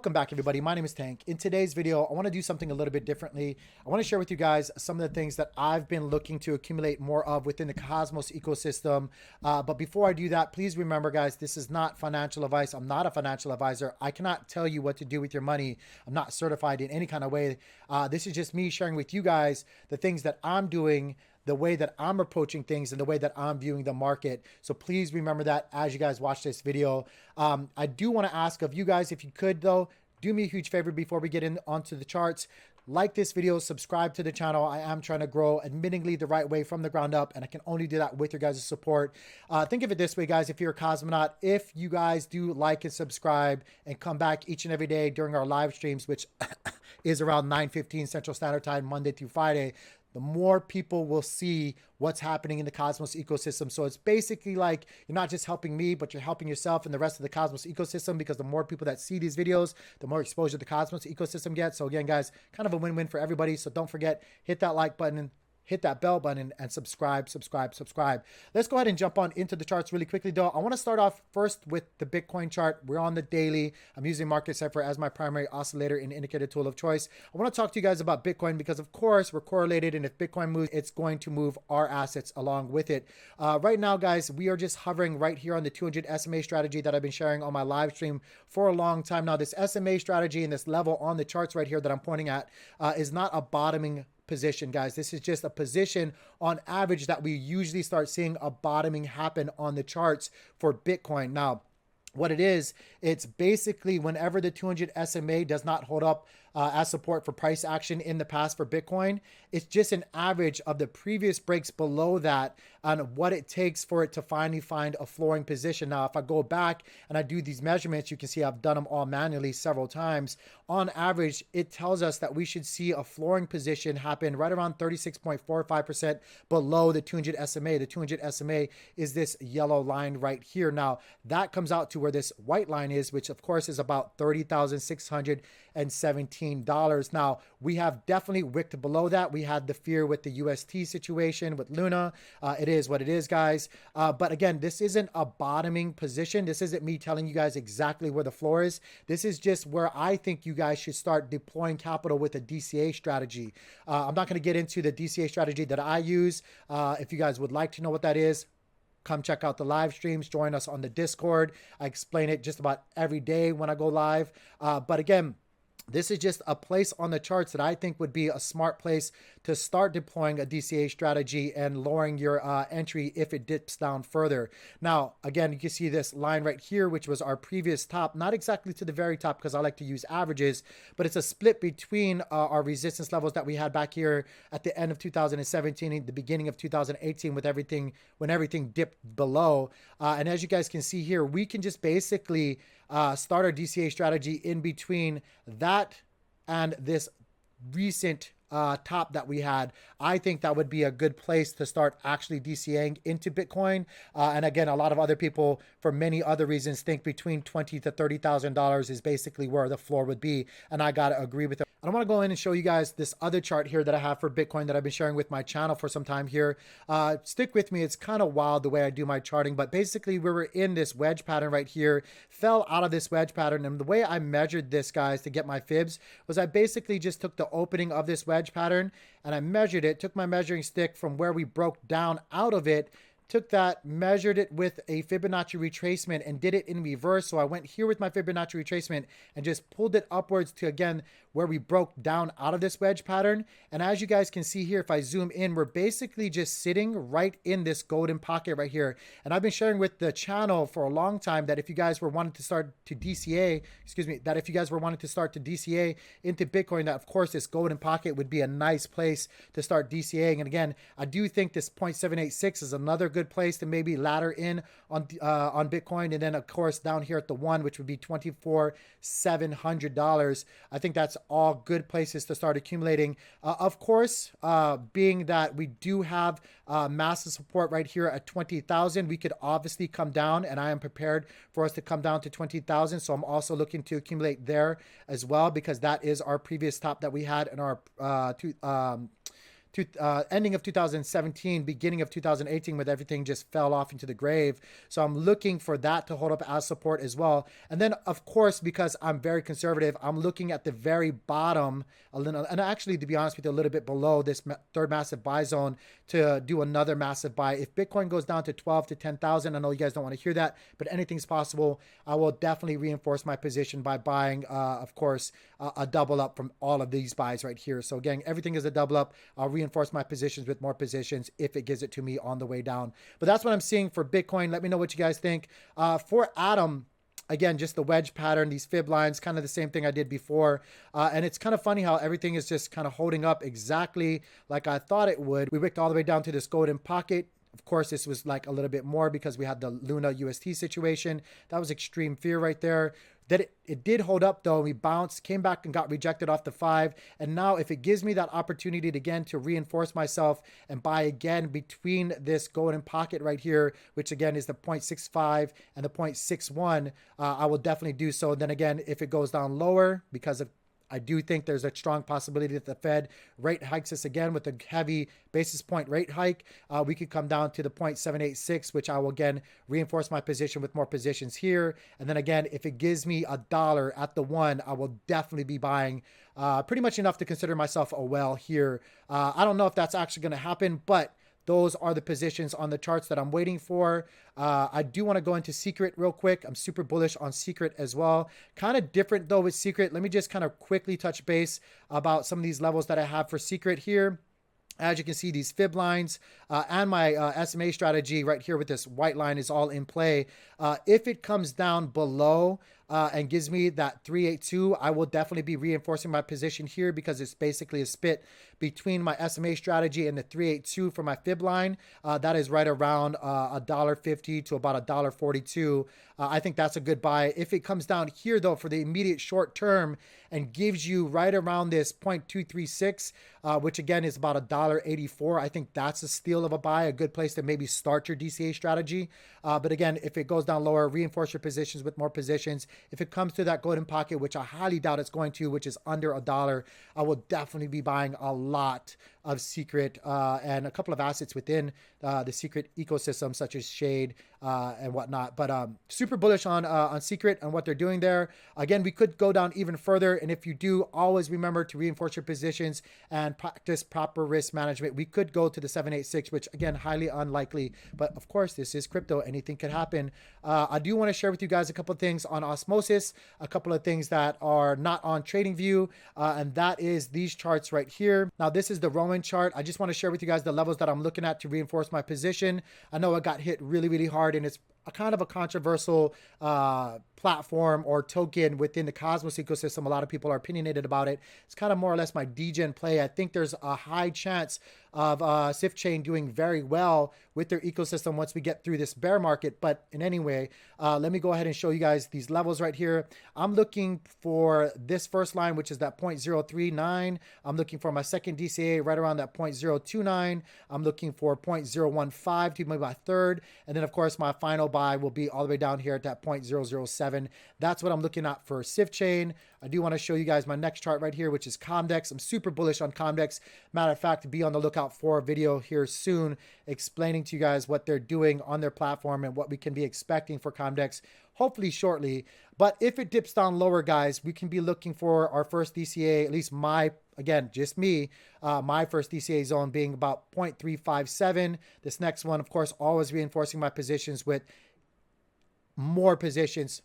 Welcome back, everybody. My name is Tank. In today's video, I want to do something a little bit differently. I want to share with you guys some of the things that I've been looking to accumulate more of within the Cosmos ecosystem. But before I do that, please remember, guys, this is not financial advice. I'm not a financial advisor. I cannot tell you what to do with your money. I'm not certified in any kind of way. This is just me sharing with you guys the things that I'm doing, the way that I'm approaching things, and the way that I'm viewing the market. So please remember that as you guys watch this video. I do want to ask of you guys, if you could though, do me a huge favor before we get onto the charts. Like this video, subscribe to the channel. I am trying to grow admittingly the right way from the ground up, and I can only do that with your guys' support. Think of it this way, guys. If you're a cosmonaut, if you guys do like and subscribe and come back each and every day during our live streams, which is around 9:15 Central Standard Time, Monday through Friday, the more people will see what's happening in the Cosmos ecosystem. So it's basically like you're not just helping me, but you're helping yourself and the rest of the Cosmos ecosystem, because the more people that see these videos, the more exposure the Cosmos ecosystem gets. So again, guys, kind of a win-win for everybody. So don't forget, hit that like button, hit that bell button, and subscribe. Let's go ahead and jump on into the charts really quickly though. I want to start off first with the Bitcoin chart. We're on the daily. I'm using Market Cipher as my primary oscillator and indicator tool of choice. I want to talk to you guys about Bitcoin because of course we're correlated, and if Bitcoin moves, it's going to move our assets along with it. Right now, guys, we are just hovering right here on the 200 SMA strategy that I've been sharing on my live stream for a long time now. This SMA strategy and this level on the charts right here that I'm pointing at is not a bottoming position, guys. This is just a position on average that we usually start seeing a bottoming happen on the charts for Bitcoin. Now, what it is, it's basically whenever the 200 SMA does not hold up as support for price action in the past for Bitcoin, it's just an average of the previous breaks below that and what it takes for it to finally find a flooring position. Now, if I go back and I do these measurements, you can see I've done them all manually several times. On average, it tells us that we should see a flooring position happen right around 36.45% below the 200 SMA. The 200 SMA is this yellow line right here. Now, that comes out to where this white line is, which of course is about $30,617. Now, we have definitely wicked below that. We had the fear with the UST situation with Luna. It is what it is, guys. But again, this isn't a bottoming position. This isn't me telling you guys exactly where the floor is. This is just where I think you guys should start deploying capital with a DCA strategy. I'm not going to get into the DCA strategy that I use. If you guys would like to know what that is, come check out the live streams, join us on the Discord. I explain it just about every day when I go live. But again, this is just a place on the charts that I think would be a smart place to start deploying a DCA strategy and lowering your entry if it dips down further. Now, again, you can see this line right here, which was our previous top, not exactly to the very top because I like to use averages, but it's a split between our resistance levels that we had back here at the end of 2017 and the beginning of 2018 with everything, when everything dipped below. And as you guys can see here, we can just basically start our DCA strategy in between that and this recent top that we had. I think that would be a good place to start actually DCAing into Bitcoin. And again, a lot of other people, for many other reasons, think between $20,000 to $30,000 is basically where the floor would be. And I got to agree with them. I want to go in and show you guys this other chart here that I have for Bitcoin that I've been sharing with my channel for some time here. Stick with me. It's kind of wild the way I do my charting, but basically we were in this wedge pattern right here, fell out of this wedge pattern. And the way I measured this, guys, to get my fibs was I basically just took the opening of this wedge pattern and I measured it, took my measuring stick from where we broke down out of it, took that, measured it with a Fibonacci retracement and did it in reverse. So I went here with my Fibonacci retracement and just pulled it upwards to, again, where we broke down out of this wedge pattern. And as you guys can see here, if I zoom in, we're basically just sitting right in this golden pocket right here. And I've been sharing with the channel for a long time that if you guys were wanting to start to DCA, that if you guys were wanting to start to DCA into Bitcoin, that of course this golden pocket would be a nice place to start DCAing. And again, I do think this 0.786 is another good place to maybe ladder in on Bitcoin. And then of course down here at the one, which would be $24,700. I think that's all good places to start accumulating. Of course, being that we do have massive support right here at 20,000, we could obviously come down, and I am prepared for us to come down to 20,000. So I'm also looking to accumulate there as well, because that is our previous top that we had in our ending of 2017, beginning of 2018, when everything just fell off into the grave. So I'm looking for that to hold up as support as well. And then, of course, because I'm very conservative, I'm looking at the very bottom, and actually, to be honest with you, a little bit below this third massive buy zone to do another massive buy. If Bitcoin goes down to 12 to 10,000, I know you guys don't want to hear that, but anything's possible. I will definitely reinforce my position by buying, of course, a double up from all of these buys right here. So again, everything is a double up. I'll reinforce my positions with more positions if it gives it to me on the way down. But that's what I'm seeing for Bitcoin. Let me know what you guys think. For Atom, again, just the wedge pattern, these fib lines, kind of the same thing I did before. And it's kind of funny how everything is just kind of holding up exactly like I thought it would. We wicked all the way down to this golden pocket. Of course, this was like a little bit more because we had the Luna UST situation. That was extreme fear right there. That it did hold up though. We bounced, came back and got rejected off the 5. And now if it gives me that opportunity to, again, to reinforce myself and buy again between this golden pocket right here, which again is the 0.65 and the 0.61, I will definitely do so. And then again, if it goes down lower, because of I do think there's a strong possibility that the Fed rate hikes us again with a heavy basis point rate hike. We could come down to the 0.786, which I will again reinforce my position with more positions here. And then again, if it gives me $1 at the 1, I will definitely be buying pretty much enough to consider myself a whale here. I don't know if that's actually going to happen, but those are the positions on the charts that I'm waiting for. I do want to go into Secret real quick. I'm super bullish on Secret as well. Kind of different though with Secret. Let me just kind of quickly touch base about some of these levels that I have for Secret here. As you can see, these fib lines and my SMA strategy right here with this white line is all in play. If it comes down below and gives me that 382, I will definitely be reinforcing my position here because it's basically a split between my SMA strategy and the 382 for my fib line. That is right around $1.50 to about $1.42. I think that's a good buy. If it comes down here though for the immediate short term and gives you right around this 0.236, which again is about $1.84, I think that's a steal of a buy, a good place to maybe start your DCA strategy. But again, if it goes down lower, reinforce your positions with more positions. If it comes to that golden pocket, which I highly doubt it's going to, which is under $1, I will definitely be buying a lot of Secret and a couple of assets within the Secret ecosystem, such as Shade and whatnot. But super bullish on Secret and what they're doing there. Again, we could go down even further. And if you do, always remember to reinforce your positions and practice proper risk management. We could go to the 786, which again, highly unlikely. But of course, this is crypto. Anything could happen. I do want to share with you guys a couple of things on Osmosis, a couple of things that are not on TradingView, and that is these charts right here. Now, this is the ROWAN chart. I just want to share with you guys the levels that I'm looking at to reinforce my position. I know it got hit really, really hard, and it's a kind of a controversial platform or token within the Cosmos ecosystem. A lot of people are opinionated about it. It's kind of more or less my degen play. I think there's a high chance of Sif Chain doing very well with their ecosystem once we get through this bear market. But in any way, let me go ahead and show you guys these levels right here. I'm looking for this first line, which is that 0.039. I'm looking for my second DCA right around that 0.029. I'm looking for 0.015 to be my third. And then of course, my final buy will be all the way down here at that 0.007. That's what I'm looking at for Sif Chain. I do want to show you guys my next chart right here, which is Comdex. I'm super bullish on Comdex. Matter of fact, be on the lookout for a video here soon explaining to you guys what they're doing on their platform and what we can be expecting for Comdex, hopefully shortly. But if it dips down lower, guys, we can be looking for our first DCA, at least my, again, just me, my first DCA zone being about 0.357. This next one, of course, always reinforcing my positions with more positions,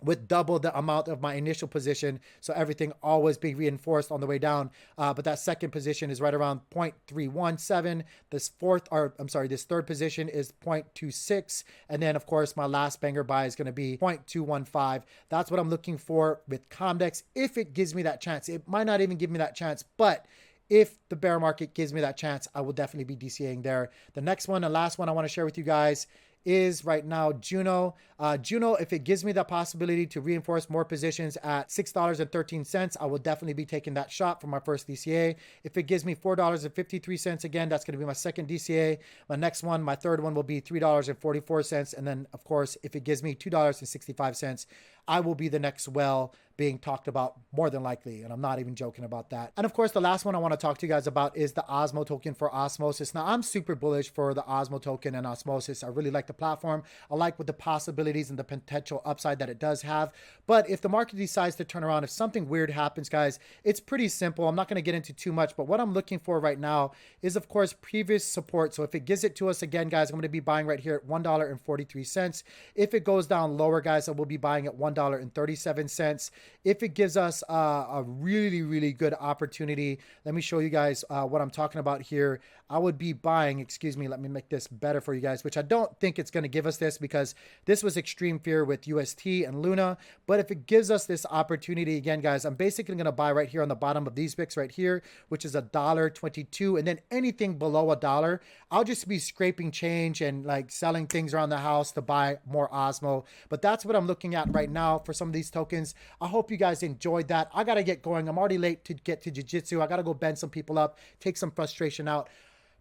with double the amount of my initial position. So everything always being reinforced on the way down. But that second position is right around 0.317. This third position is 0.26. And then of course, my last banger buy is going to be 0.215. That's what I'm looking for with Comdex. If it gives me that chance, it might not even give me that chance, but if the bear market gives me that chance, I will definitely be DCAing there. The next one, the last one I want to share with you guys is right now Juno. Juno, if it gives me the possibility to reinforce more positions at $6.13, I will definitely be taking that shot for my first DCA. If it gives me $4.53, again, that's going to be my second DCA. My next one, my third one will be $3.44. And then, of course, if it gives me $2.65, I will be the next well being talked about more than likely, and I'm not even joking about that. And of course, the last one I want to talk to you guys about is the Osmo token for Osmosis. Now, I'm super bullish for the Osmo token and Osmosis. I really like the platform. I like what the possibilities and the potential upside that it does have. But if the market decides to turn around, if something weird happens, guys, it's pretty simple. I'm not going to get into too much, but what I'm looking for right now is, of course, previous support. So if it gives it to us again, guys, I'm going to be buying right here at $1.43. If it goes down lower, guys, I will be buying at $1.37. If it gives us a really, really good opportunity, let me show you guys what I'm talking about here. I would be buying, excuse me, let me make this better for you guys, which I don't think it's going to give us this because this was extreme fear with UST and Luna. But if it gives us this opportunity again, guys, I'm basically going to buy right here on the bottom of these picks right here, which is $1.22. And then anything below $1, I'll just be scraping change and like selling things around the house to buy more Osmo. But that's what I'm looking at right now for some of these tokens. I hope you guys enjoyed that. I got to get going. I'm already late to get to jiu-jitsu. I got to go bend some people up, take some frustration out.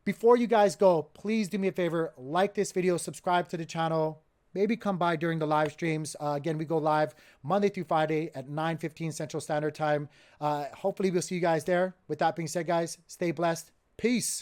Before you guys go, please do me a favor, like this video, subscribe to the channel, maybe come by during the live streams. Again, we go live Monday through Friday at 9:15 Central Standard Time. Hopefully we'll see you guys there. With that being said, guys, stay blessed. Peace.